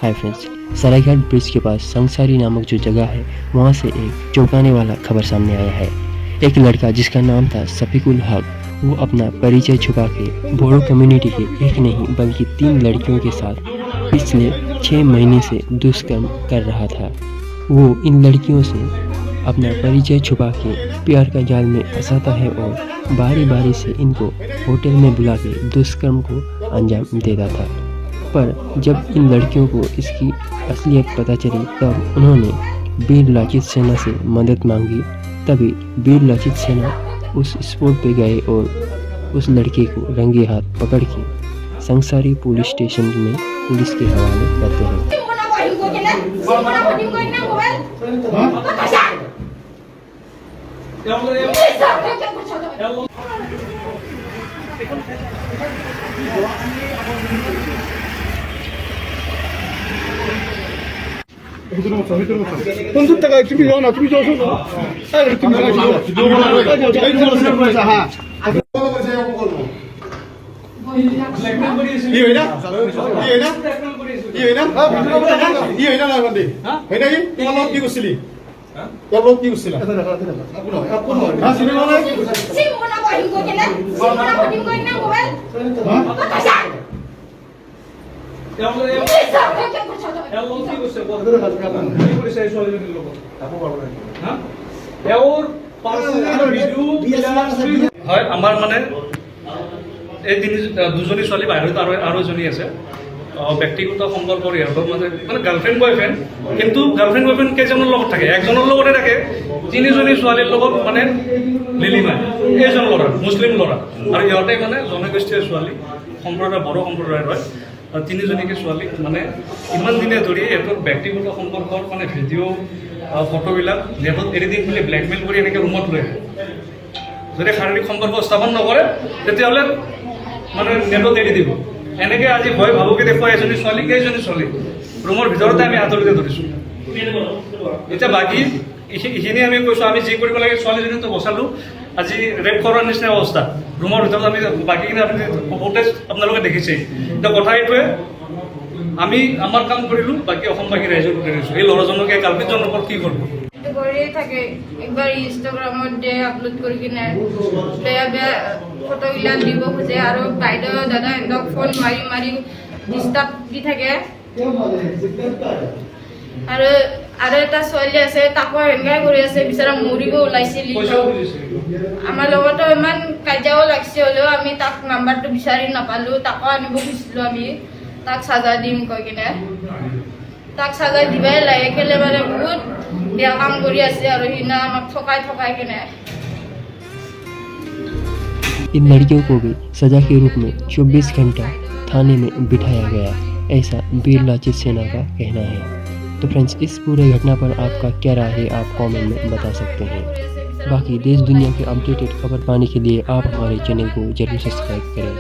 Hi friends, Saraighat bridge के पास संगसारी नामक जो जगह है वहाँ से एक चौंकाने वाला खबर सामने आया है। एक लड़का जिसका नाम था सफीकुल हक, वो अपना परिचय छुपा के बोडो कम्युनिटी के एक नहीं बल्कि 3 लड़कियों के साथ पिछले 6 महीने से दुष्कर्म कर रहा था। वो इन लड़कियों से अपना परिचय छुपा के प्यार का जाल में फंसाता है और बारी बारी से इनको होटल में बुला के दुष्कर्म को अंजाम देता था। पर जब इन लड़कियों को इसकी असलियत पता चली तब उन्होंने वीर लाचित सेना से मदद मांगी। तभी वीर लाचित सेना उस स्पॉट पे गए और उस लड़के को रंगे हाथ पकड़ के संगसारी पुलिस स्टेशन में पुलिस के हवाले करते हैं। আমার মানে এই দুজনী ছোৱালী বাহিৰত আৰু এজনী আছে ব্যক্তিগত সম্পৰ্ক ইহঁতৰ মাজে মানে গাৰ্লফ্ৰেণ্ড বয়ফ্ৰেণ্ড, কিন্তু গাৰ্লফ্ৰেণ্ড বয়ফ্ৰেণ্ড কেইজনৰ লগত থাকে, একজনৰ লগতে থাকে। 3জনী ছোৱালীৰ লগত মানে লিলিমাই, এইজন ল'ৰা মুছলিম ল'ৰা আৰু ইহঁতে মানে জনগোষ্ঠীয় ছোৱালী, সম্প্ৰদায় বড়ো সম্প্ৰদায়ৰ হয়। 3জনীকে ছোৱালী মানে ইমান দিনে ধৰি ইহঁতৰ ব্যক্তিগত সম্পৰ্কৰ মানে ভিডিঅ' ফটোবিলাক নেটত এৰি দিম বুলি ব্লেকমেইল কৰি এনেকৈ ৰুমত লৈ আহে। যদি শাৰীৰিক সম্পৰ্ক স্থাপন নকৰে তেতিয়াহ'লে মানে নেটত এৰি দিব। এনেকৈ আজি ভয় ভাবুকি দেখুৱাই এজনী ছোৱালী, কেইজনী ছোৱালী ৰুমৰ ভিতৰতে আমি আঁতৰিতে ধৰিছোঁ। এতিয়া বাকী এইখিনি আমি কৈছোঁ, আমি যি কৰিব লাগে ছোৱালীজনীতো বচালোঁ, আজি ৰেপ কৰাৰ নিচিনা অৱস্থা। ৰুমৰ ভিতৰত আমি বাকীখিনি আপুনি ফুটেজ আপোনালোকে দেখিছেই। এতিয়া কথা এইটোৱে, আমি আমাৰ কাম কৰিলোঁ, বাকী অসমবাসী ৰাইজক কৰিছোঁ। এই ল'ৰাজনকে কালপিতজনৰ ওপৰত কি কৰিব থাকে, একবাৰ ইনষ্টাগ্ৰামত দিয়ে আপলোড কৰি কিনে বেয়া বেয়া ফটোবিলাক দিব খোজে আৰু বাইদেউ দাদা সিহঁতক ফোন মাৰি মাৰি ডিষ্টাৰ্ব দি থাকে। আৰু এটা ছোৱালী আছে, তাকো এনেকৈ কৰি আছে, বিচাৰা মৰিব ওলাইছিল। আমাৰ লগতো ইমান কাজিয়াও লাগিছে, হ'লেও আমি তাক নাম্বাৰটো বিচাৰি নাপালোঁ। তাকো আনিব খুজিছিলোঁ আমি, তাক চাজা দিম কৈ কিনে। তাক চাজা দিবাই লাগে, কেলে মানে বহুত বেয়া কাম কৰি আছে আৰু সিনা আমাক ঠকাই কিনে। इन लड़कियों को भी सजा के रूप में 24 घंटा थाने में बिठाया गया, ऐसा वीर लाचित सेना का कहना है। तो फ्रेंड्स, इस पूरे घटना पर आपका क्या राय है आप कमेंट में बता सकते हैं। बाकी देश दुनिया के अपडेटेड खबर पाने के लिए आप हमारे चैनल को जरूर सब्सक्राइब करें।